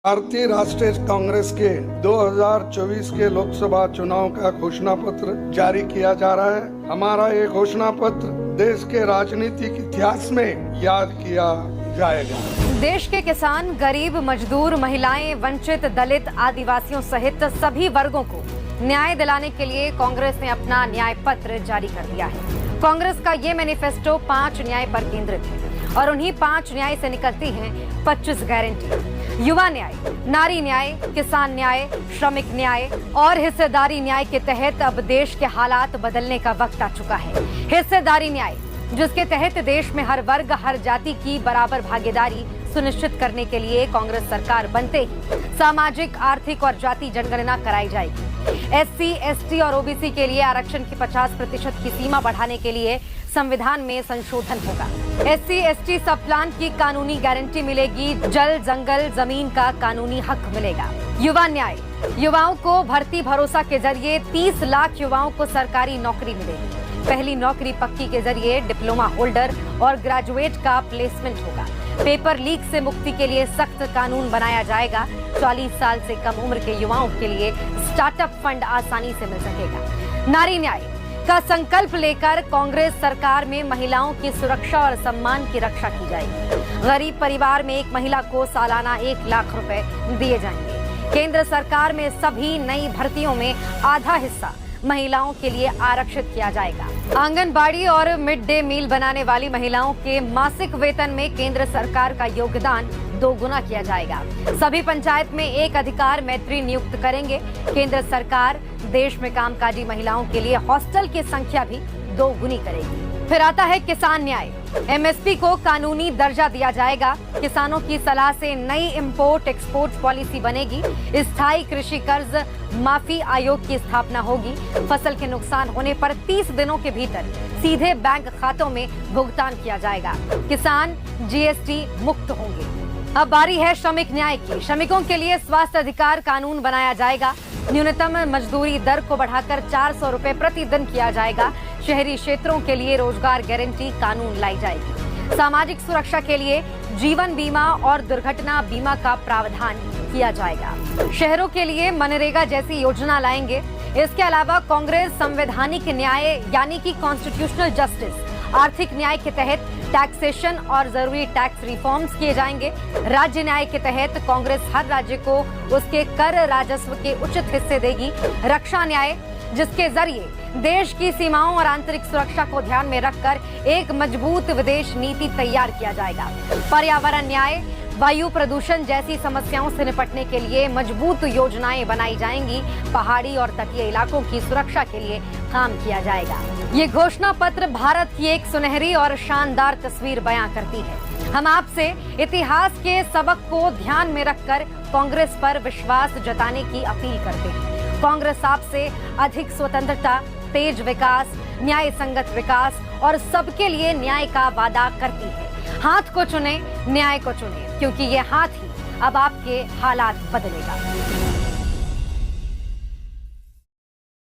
भारतीय राष्ट्रीय कांग्रेस के 2024 के लोकसभा चुनाव का घोषणा पत्र जारी किया जा रहा है। हमारा ये घोषणा पत्र देश के राजनीतिक इतिहास में याद किया जाएगा। देश के किसान, गरीब, मजदूर, महिलाएं, वंचित, दलित, आदिवासियों सहित सभी वर्गों को न्याय दिलाने के लिए कांग्रेस ने अपना न्याय पत्र जारी कर दिया है। कांग्रेस का ये मैनिफेस्टो 5 न्याय पर केंद्रित है और उन्हीं 5 न्याय से निकलती हैं 25 गारंटी। युवा न्याय, नारी न्याय, किसान न्याय, श्रमिक न्याय और हिस्सेदारी न्याय के तहत अब देश के हालात बदलने का वक्त आ चुका है। हिस्सेदारी न्याय, जिसके तहत देश में हर वर्ग, हर जाति की बराबर भागीदारी सुनिश्चित करने के लिए कांग्रेस सरकार बनते ही सामाजिक, आर्थिक और जाति जनगणना कराई जाएगी। SC, ST और OBC के लिए आरक्षण की 50% की सीमा बढ़ाने के लिए संविधान में संशोधन होगा। SC, ST सब प्लान की कानूनी गारंटी मिलेगी। जल, जंगल, जमीन का कानूनी हक मिलेगा। युवा न्याय, युवाओं को भर्ती भरोसा के जरिए 30 लाख युवाओं को सरकारी नौकरी मिलेगी। पहली नौकरी पक्की के जरिए डिप्लोमा होल्डर और ग्रेजुएट का प्लेसमेंट होगा। पेपर लीक से मुक्ति के लिए सख्त कानून बनाया जाएगा। 40 साल से कम उम्र के युवाओं के लिए स्टार्टअप फंड आसानी से मिल सकेगा। नारी न्याय का संकल्प लेकर कांग्रेस सरकार में महिलाओं की सुरक्षा और सम्मान की रक्षा की जाएगी। गरीब परिवार में एक महिला को सालाना 1 लाख रुपए दिए जाएंगे। केंद्र सरकार में सभी नई भर्तियों में आधा हिस्सा महिलाओं के लिए आरक्षित किया जाएगा। आंगनबाड़ी और मिड डे मील बनाने वाली महिलाओं के मासिक वेतन में केंद्र सरकार का योगदान 2 गुना किया जाएगा। सभी पंचायत में एक अधिकार मैत्री नियुक्त करेंगे। केंद्र सरकार देश में कामकाजी महिलाओं के लिए हॉस्टल की संख्या भी 2 गुनी करेगी। फिर आता है किसान न्याय। MSP को कानूनी दर्जा दिया जाएगा। किसानों की सलाह से नई इंपोर्ट एक्सपोर्ट पॉलिसी बनेगी। स्थायी कृषि कर्ज माफी आयोग की स्थापना होगी। फसल के नुकसान होने पर 30 दिनों के भीतर सीधे बैंक खातों में भुगतान किया जाएगा। किसान GST मुक्त होंगे। अब बारी है श्रमिक न्याय की। श्रमिकों के लिए स्वास्थ्य अधिकार कानून बनाया जाएगा। न्यूनतम मजदूरी दर को बढ़ाकर 400 रुपए प्रति दिन किया जाएगा। शहरी क्षेत्रों के लिए रोजगार गारंटी कानून लाई जाएगी। सामाजिक सुरक्षा के लिए जीवन बीमा और दुर्घटना बीमा का प्रावधान किया जाएगा। शहरों के लिए मनरेगा जैसी योजना लाएंगे। इसके अलावा कांग्रेस संवैधानिक न्याय यानी कि कॉन्स्टिट्यूशनल जस्टिस, आर्थिक न्याय के तहत टैक्सेशन और जरूरी टैक्स रिफॉर्म्स किए जाएंगे। राज्य न्याय के तहत कांग्रेस हर राज्य को उसके कर राजस्व के उचित हिस्से देगी। रक्षा न्याय, जिसके जरिए देश की सीमाओं और आंतरिक सुरक्षा को ध्यान में रखकर एक मजबूत विदेश नीति तैयार किया जाएगा। पर्यावरण न्याय, वायु प्रदूषण जैसी समस्याओं से निपटने के लिए मजबूत योजनाएं बनाई जाएंगी। पहाड़ी और तटीय इलाकों की सुरक्षा के लिए काम किया जाएगा। ये घोषणा पत्र भारत की एक सुनहरी और शानदार तस्वीर बयां करती है। हम आपसे इतिहास के सबक को ध्यान में रखकर कांग्रेस पर विश्वास जताने की अपील करते हैं। कांग्रेस आपसे अधिक स्वतंत्रता, तेज विकास, न्याय संगत विकास और सबके लिए न्याय का वादा करती है। हाथ को चुने, न्याय को चुने, क्योंकि ये हाथ ही अब आपके हालात बदलेगा।